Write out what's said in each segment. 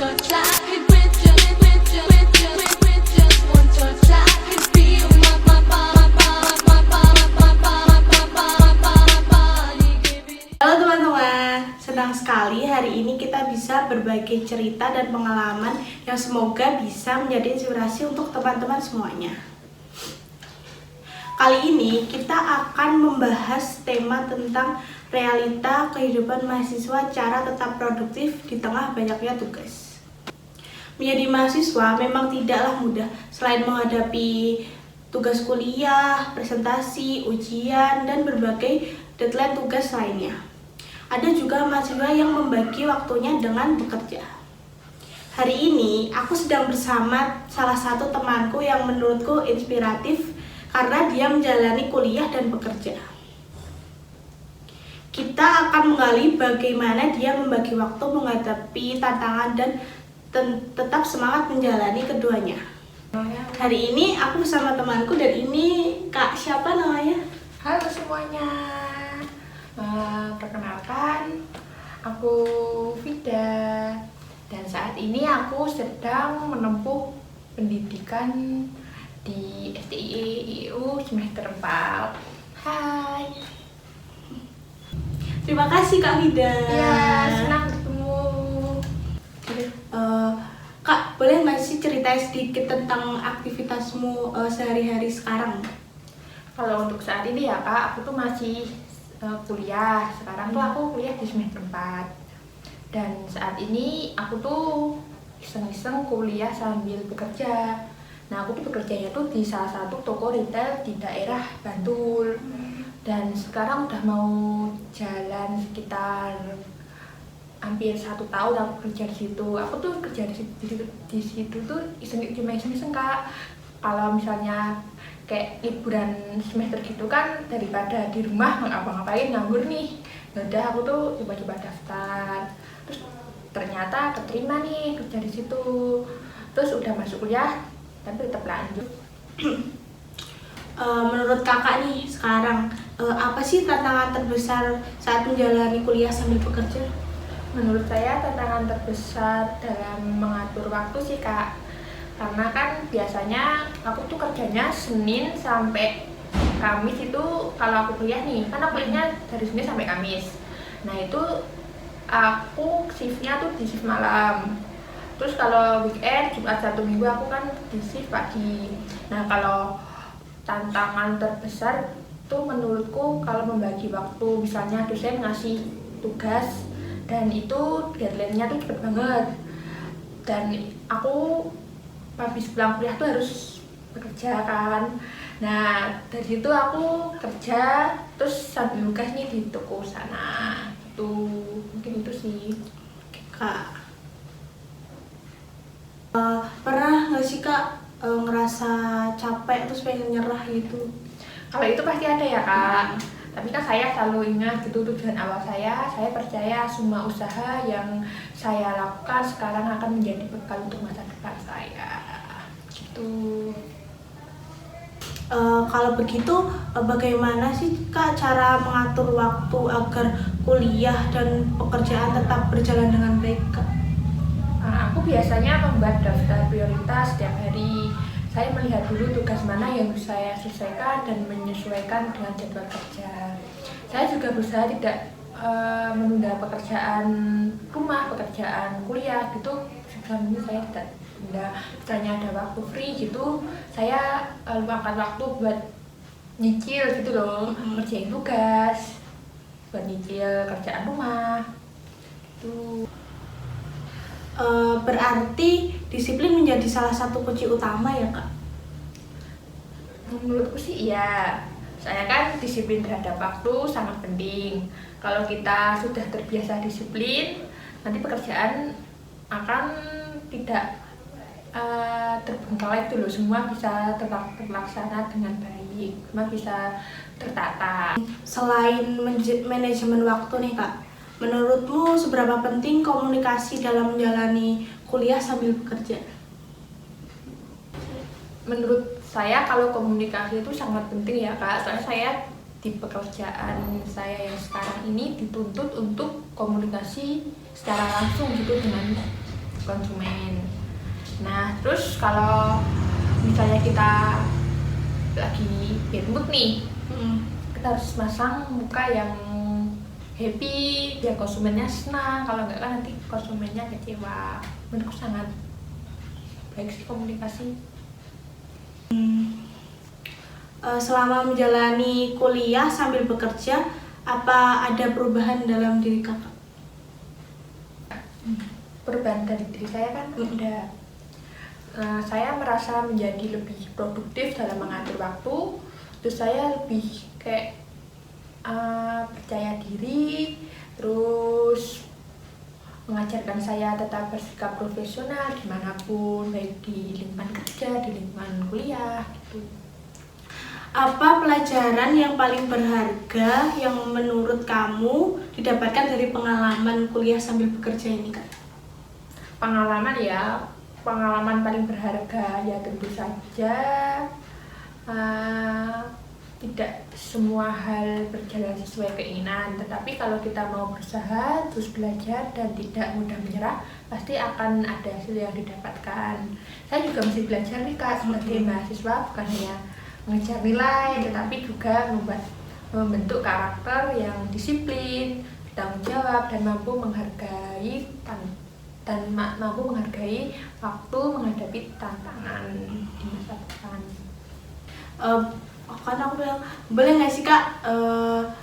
touch, I could with just one touch, I could feel my body giving. Halo teman-teman, senang sekali hari ini kita bisa berbagi cerita dan pengalaman yang semoga bisa menjadi inspirasi untuk teman-teman semuanya. Kali ini kita akan membahas tema tentang realita kehidupan mahasiswa, cara tetap produktif di tengah banyaknya tugas. Menjadi mahasiswa memang tidaklah mudah. Selain menghadapi tugas kuliah, presentasi, ujian, dan berbagai deadline tugas lainnya, ada juga mahasiswa yang membagi waktunya dengan bekerja. Hari ini aku sedang bersama salah satu temanku yang menurutku inspiratif karena dia menjalani kuliah dan bekerja. Kita akan menggali bagaimana dia membagi waktu menghadapi tantangan dan tetap semangat menjalani keduanya. Hari ini aku bersama temanku dan ini Kak siapa namanya? Halo semuanya, perkenalkan aku Vida dan saat ini aku sedang menempuh pendidikan di STI IU semester 4. Hai. Terima kasih Kak Vida. Ya, senang ketemu. Kak, boleh nggak sih ceritain sedikit tentang aktivitasmu sehari-hari sekarang? Kalau untuk saat ini ya Kak, aku tuh masih kuliah. Sekarang tuh aku kuliah di semester 4. Dan saat ini aku tuh iseng-iseng kuliah sambil bekerja. Nah, aku tuh bekerjanya tuh di salah satu toko retail di daerah Bantul. Dan sekarang udah mau jalan sekitar hampir 1 tahun aku kerja di situ. Aku tuh kerja di situ tuh cuma iseng-iseng Kak. Kalau misalnya kayak liburan semester gitu kan, daripada di rumah ngapa-ngapain nganggur nih, yaudah aku tuh coba-coba daftar. Terus ternyata keterima nih kerja di situ. Terus udah masuk kuliah, tapi tetap lanjut. Menurut kakak nih sekarang, apa sih tantangan terbesar saat menjalani kuliah sambil bekerja? Menurut saya tantangan terbesar dalam mengatur waktu sih Kak, karena kan biasanya aku tuh kerjanya Senin sampai Kamis. Itu kalau aku kuliah nih, kan aku kuliahnya dari Senin sampai Kamis. Nah itu aku shiftnya tuh di shift malam. Terus kalau weekend, Jumat, Sabtu, Minggu aku kan di shift pagi. Nah kalau tantangan terbesar tuh menurutku kalau membagi waktu, misalnya dosen ngasih tugas dan itu deadline-nya tuh cepet banget, dan aku habis pulang kuliah tuh harus bekerja kan. Nah dari situ aku kerja terus sambil nugas nih di toko sana. Itu mungkin itu sih Kak, pernah nggak sih Kak ngerasa capek terus pengen nyerah gitu? kalau itu pasti ada ya Kak. Tapi kan saya selalu ingat gitu tujuan awal saya percaya semua usaha yang saya lakukan sekarang akan menjadi bekal untuk masa depan saya gitu. Kalau begitu, bagaimana sih Kak cara mengatur waktu agar kuliah dan pekerjaan tetap berjalan dengan baik Kak? Aku biasanya membuat daftar prioritas setiap hari. Saya melihat dulu tugas mana yang bisa saya selesaikan dan menyesuaikan dengan jadwal kerja. Saya juga berusaha tidak menunda pekerjaan rumah, pekerjaan kuliah gitu. Sebelum ini saya tidak tunda. Misalnya ada waktu free gitu, saya luangkan waktu buat nyicil gitu loh, ngerjain tugas, buat nyicil kerjaan rumah. Gitu. Berarti disiplin menjadi salah satu kunci utama ya Kak? Menurutku sih iya. Saya kan disiplin terhadap waktu sangat penting. Kalau kita sudah terbiasa disiplin, nanti pekerjaan akan tidak terbengkalai itu loh. Semua bisa terlaksana dengan baik, semua bisa tertata. Selain manajemen waktu nih Kak, menurutmu seberapa penting komunikasi dalam menjalani kuliah sambil bekerja? Menurut saya kalau komunikasi itu sangat penting ya Kak. Soalnya saya di pekerjaan saya yang sekarang ini dituntut untuk komunikasi secara langsung gitu dengan konsumen. Nah, terus kalau misalnya kita lagi bad mood nih, kita harus masang muka yang happy biar konsumennya senang. Kalau enggak kan nanti konsumennya kecewa. Menurutku sangat baik sih komunikasi. Selama menjalani kuliah sambil bekerja, apa ada perubahan dalam diri kakak? Perubahan dari diri saya kan ada. Saya merasa menjadi lebih produktif dalam mengatur waktu. Terus saya lebih kayak percaya diri, terus mengajarkan saya tetap bersikap profesional dimanapun, baik di lingkungan kerja, di lingkungan kuliah gitu. Apa pelajaran yang paling berharga yang menurut kamu didapatkan dari pengalaman kuliah sambil bekerja ini, Kak? Pengalaman paling berharga ya tentu saja tidak semua hal berjalan sesuai keinginan, tetapi kalau kita mau berusaha terus belajar dan tidak mudah menyerah, pasti akan ada hasil yang didapatkan. Saya juga masih belajar nih Kak, sebagai mahasiswa, bukan hanya mengejar nilai tetapi juga membentuk karakter yang disiplin, bertanggung jawab, dan mampu menghargai waktu menghadapi tantangan di masa depan. Kan aku bilang, boleh nggak sih Kak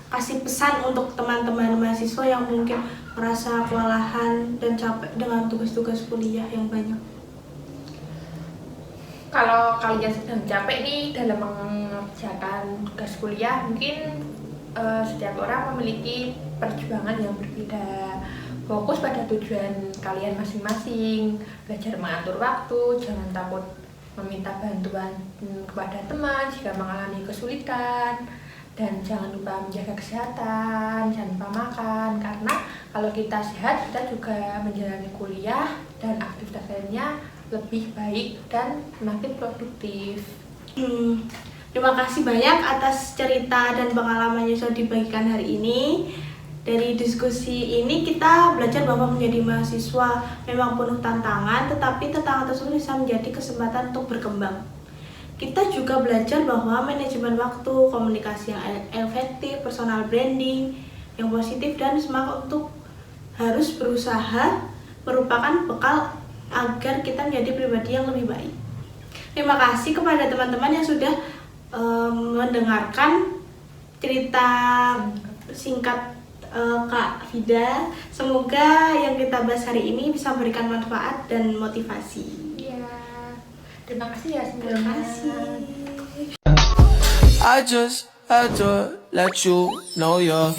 kasih pesan untuk teman-teman mahasiswa yang mungkin merasa kewalahan dan capek dengan tugas-tugas kuliah yang banyak? Kalau kalian sedang capek nih dalam mengerjakan tugas kuliah, mungkin setiap orang memiliki perjuangan yang berbeda. Fokus pada tujuan kalian masing-masing, belajar mengatur waktu, jangan takut meminta bantuan kepada teman jika mengalami kesulitan, dan jangan lupa menjaga kesehatan, jangan lupa makan, karena kalau kita sehat kita juga menjalani kuliah dan aktivitas lainnya lebih baik dan semakin produktif. Terima kasih banyak atas cerita dan pengalaman yang sudah dibagikan hari ini. Dari diskusi ini kita belajar bahwa menjadi mahasiswa memang penuh tantangan, tetapi tantangan tersebut bisa menjadi kesempatan untuk berkembang. Kita juga belajar bahwa manajemen waktu, komunikasi yang efektif, personal branding yang positif, dan semangat untuk harus berusaha merupakan bekal agar kita menjadi pribadi yang lebih baik. Terima kasih kepada teman-teman yang sudah mendengarkan cerita singkat Kak Vida. Semoga yang kita bahas hari ini bisa memberikan manfaat dan motivasi. Iya, terima kasih ya semuanya. Terima kasih. I just had to let you know you're